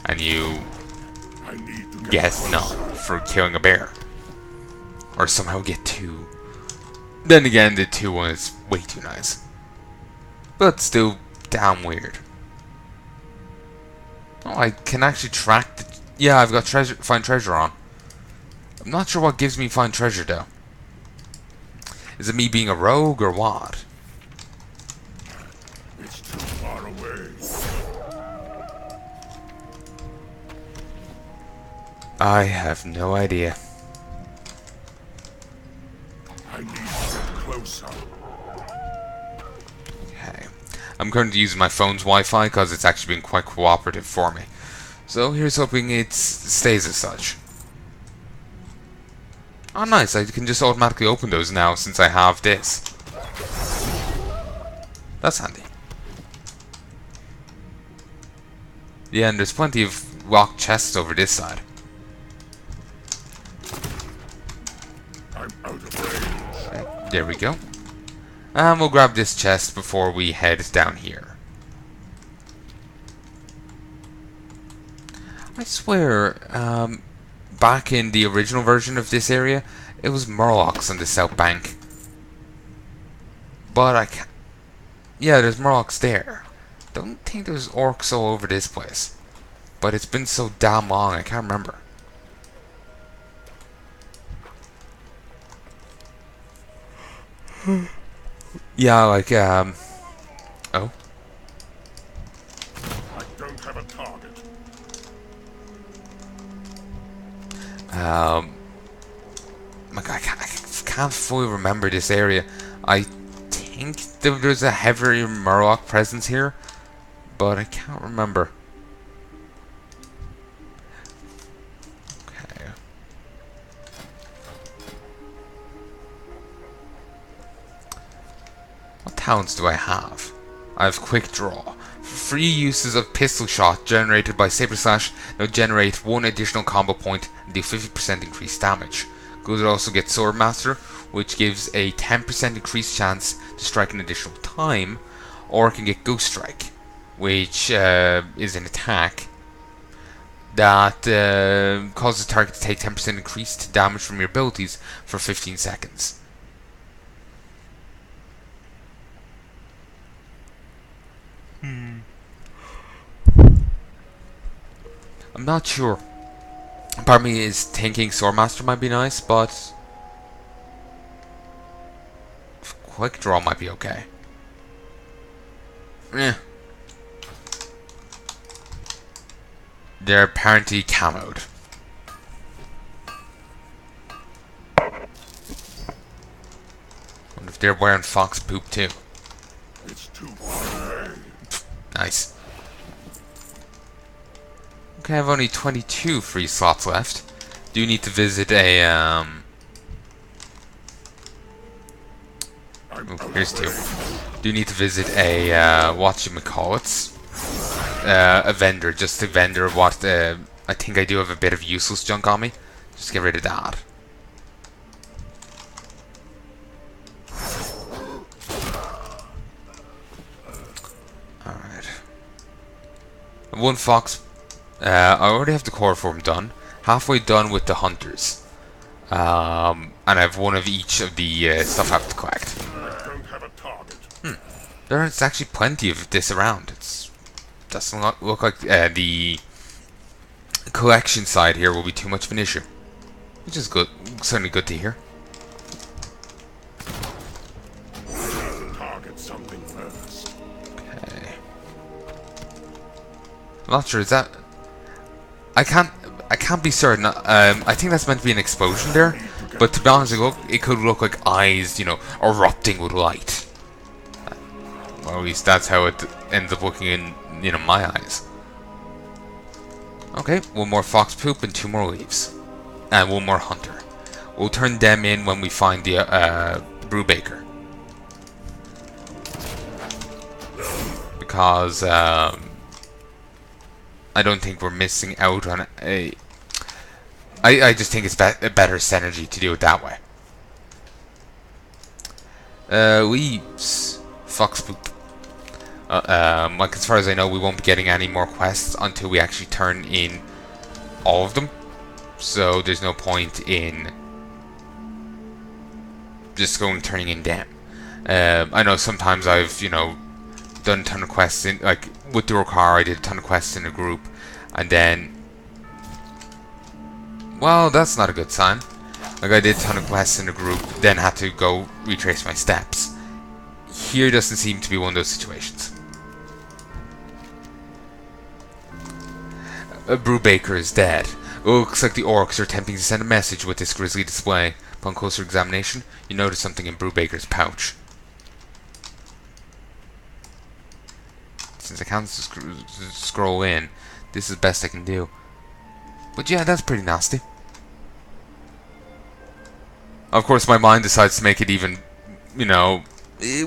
and you get none for killing a bear. Or somehow get 2. Then again, the 2 one is way too nice. But still damn weird. Oh, I can actually track the... Yeah, I've got treasure, find treasure on. I'm not sure what gives me find treasure though. Is it me being a rogue or what? It's too far away. I have no idea. I need to get closer. Okay. I'm currently using my phone's Wi-Fi because it's actually been quite cooperative for me. So here's hoping it stays as such. Oh nice, I can just automatically open those now since I have this. That's handy. Yeah, and there's plenty of rock chests over this side. I'm out of range. Right, there we go. And we'll grab this chest before we head down here. I swear, back in the original version of this area, it was Murlocs on the south bank. But I can't... Yeah, there's Murlocs there. Don't think there's orcs all over this place. But it's been so damn long, I can't remember. Yeah, like, oh. I don't have a target. I can't fully remember this area. I think there's a heavier Murloc presence here, but I can't remember. Okay. What talents do I have? I have Quick Draw. Free uses of pistol shot generated by Saber Slash now generate 1 additional combo point and do 50% increased damage. Good also get Sword Master, which gives a 10% increased chance to strike an additional time, or it can get Ghost Strike, which is an attack that causes the target to take 10% increased damage from your abilities for 15 seconds. I'm not sure. Part of me is thinking Swordmaster might be nice, but Quick Draw might be okay. Eh. They're apparently camoed. Wonder if they're wearing fox poop too. It's too far away. Nice. Okay, I have only 22 free slots left. Do need to visit a oh, here's 2. Do need to visit a whatchamacallits, a vendor, just a vendor. What I think I do have a bit of useless junk on me. Just get rid of that. All right. 1 fox. I already have the core form done. Halfway done with the hunters. And I have 1 of each of the stuff I have to collect. I don't have a target. There's actually plenty of this around. It doesn't look like the collection side here will be too much of an issue. Which is good. Certainly good to hear. Target something first. Okay. I'm not sure, is that... I can't be certain. I think that's meant to be an explosion there, but to be honest, it could look like eyes, you know, erupting with light. Well, at least that's how it ends up looking in, you know, my eyes. Okay, 1 more fox poop and 2 more leaves, and 1 more hunter. We'll turn them in when we find the brewbaker, because I don't think we're missing out on a... I just think it's a better synergy to do it that way. Leaves. Fox poop. Like, as far as I know, we won't be getting any more quests until we actually turn in all of them. So there's no point in just turning in them. I know sometimes I've, done a ton of quests in, like, with the car, I did a ton of quests in a group, and then, well, that's not a good sign. Like, I did a ton of quests in a group, then had to go retrace my steps. Here doesn't seem to be one of those situations. A Brubaker is dead. It looks like the orcs are attempting to send a message with this grisly display. Upon closer examination, you notice something in Brubaker's pouch. Since I can't scroll in, this is the best I can do. But yeah, that's pretty nasty. Of course, my mind decides to make it even,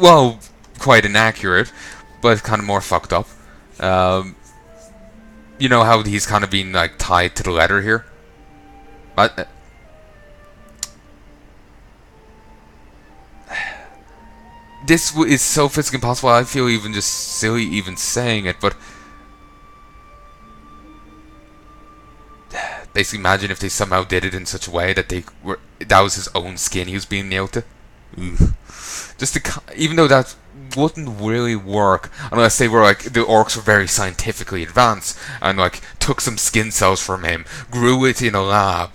well, quite inaccurate, but kind of more fucked up. You know how he's kind of been, like, tied to the letter here? But, this is so physically impossible, I feel even just silly even saying it, but basically imagine if they somehow did it in such a way that that was his own skin he was being nailed to. Ugh. Even though that wouldn't really work unless they were like, the orcs were very scientifically advanced and like took some skin cells from him, grew it in a lab,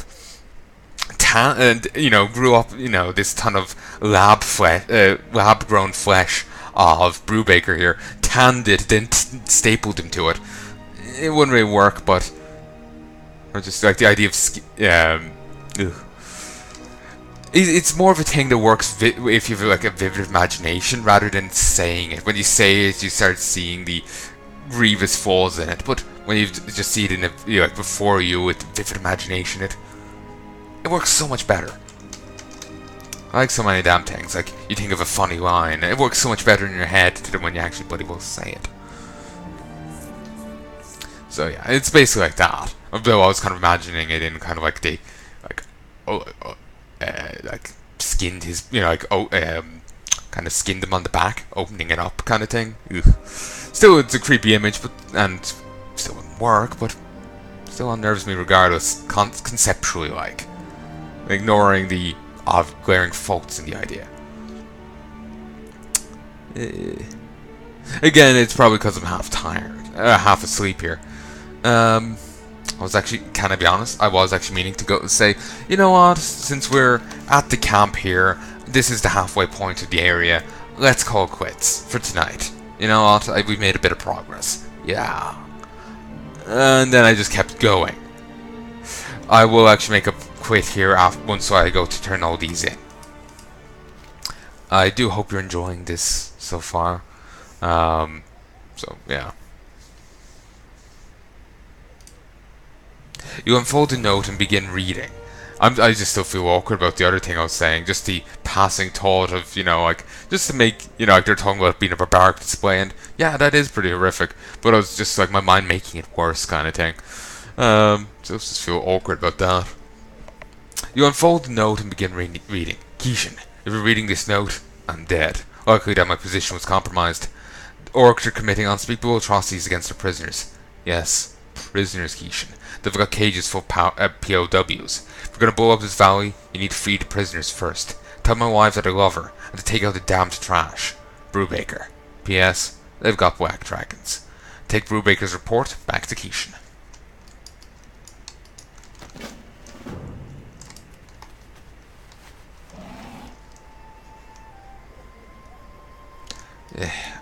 and grew up this ton of lab grown flesh of Brubaker here, tanned it, then stapled him to it. It wouldn't really work, but or just like the idea of it's more of a thing that works if you have like a vivid imagination rather than saying it. When you say it, you start seeing the grievous flaws in it, but when you just see it in like before you with vivid imagination, it works so much better. I like so many damn things. Like, you think of a funny line, it works so much better in your head than when you actually bloody well say it. So yeah, it's basically like that. Although I was kind of imagining it in kind of like the, like skinned his, kind of skinned him on the back, opening it up, kind of thing. Ugh. Still, it's a creepy image, and still wouldn't work, but still unnerves me regardless, conceptually, like. Ignoring the glaring faults in the idea. Again, it's probably because I'm half tired, half asleep here. I was actually, can I be honest? I was actually meaning to go and say, you know what? Since we're at the camp here, this is the halfway point of the area. Let's call quits for tonight. You know what? We made a bit of progress. Yeah. And then I just kept going. I will actually make a quit here once I go to turn all these in. I do hope you're enjoying this so far. So yeah. You unfold a note and begin reading. I just still feel awkward about the other thing I was saying. Just the passing thought of, like, just to make, like they're talking about being a barbaric display, and yeah, that is pretty horrific. But I was just like, my mind making it worse kind of thing. So I just feel awkward about that. You unfold the note and begin reading. Kishin, if you're reading this note, I'm dead. Likely that my position was compromised. The orcs are committing unspeakable atrocities against their prisoners. Yes, prisoners, Kishin. They've got cages full of POWs. If we're gonna blow up this valley, you need to free the prisoners first. Tell my wives that I love her, and to take out the damned trash. Brubaker. P.S. They've got black dragons. Take Brubaker's report back to Kishin.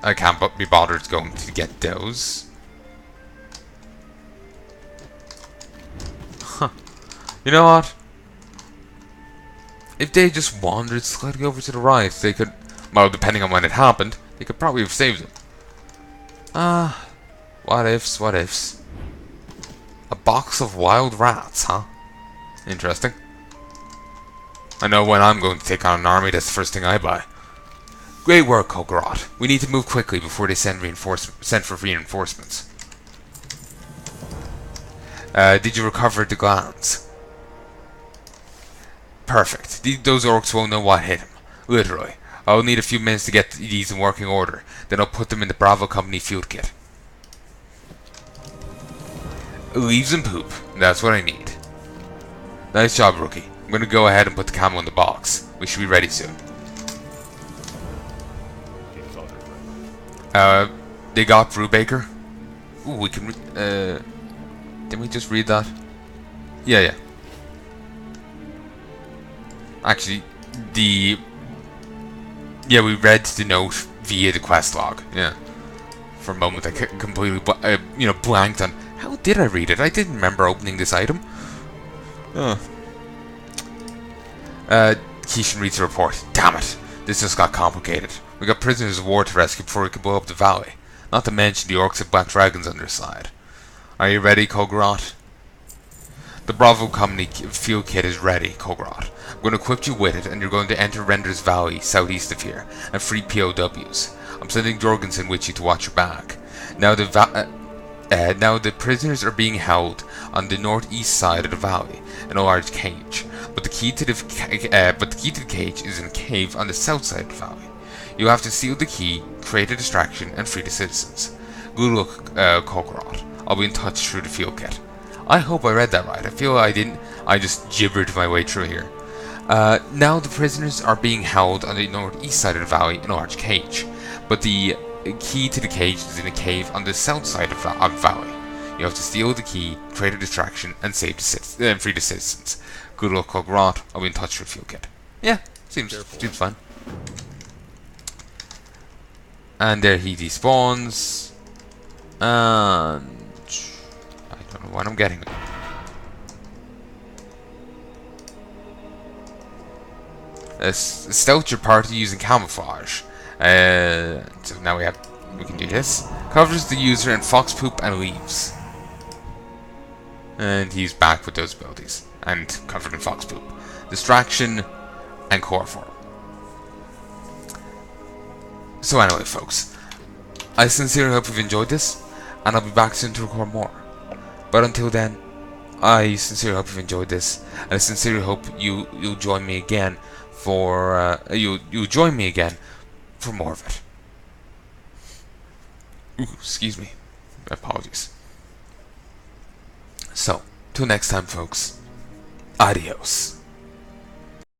I can't be bothered going to get those. Huh. You know what? If they just wandered slightly over to the right, they could, well, depending on when it happened, they could probably have saved them. What ifs, what ifs. A box of wild rats, huh? Interesting. I know when I'm going to take on an army, that's the first thing I buy. Great work, Kulgoroth. We need to move quickly before they send for reinforcements. Did you recover the glands? Perfect. Those orcs won't know what hit him. Literally. I'll need a few minutes to get these in working order. Then I'll put them in the Bravo Company field kit. Leaves and poop. That's what I need. Nice job, rookie. I'm gonna go ahead and put the camo in the box. We should be ready soon. They got Brubaker. Ooh, we can didn't we just read that? Yeah. Actually, we read the note via the quest log. Yeah. For a moment, I completely, blanked on how did I read it. I didn't remember opening this item. Keishan reads the report. Damn it! This just got complicated. We got prisoners of war to rescue before we could blow up the valley. Not to mention the orcs have black dragons on their side. Are you ready, Kulgoroth? The Bravo Company field kit is ready, Kulgoroth. I'm going to equip you with it, and you're going to enter Render's Valley, southeast of here, and free POWs. I'm sending Jorgensen with you to watch your back. Now the prisoners are being held on the northeast side of the valley in a large cage, but the key to the cage is in a cave on the south side of the valley. You have to steal the key, create a distraction, and free the citizens. Good luck, Kulgoroth. I'll be in touch through the field kit. I hope I read that right. I feel I didn't. I just gibbered my way through here. Now the prisoners are being held on the northeast side of the valley in a large cage, but the key to the cage is in a cave on the south side of the valley. You have to steal the key, create a distraction, and free the citizens. Good luck, Kulgoroth. I'll be in touch with field kit. Yeah, seems fine. And there he despawns. And I don't know what I'm getting. Stealth your party using camouflage. So now we can do this. Covers the user in fox poop and leaves. And he's back with those abilities. And covered in fox poop. Distraction and core form. So anyway, folks, I sincerely hope you've enjoyed this, and I'll be back soon to record more. But until then, I sincerely hope you've enjoyed this, and I sincerely hope you'll join me again for you'll join me again for more of it. Ooh, excuse me, apologies. So, till next time, folks. Adios.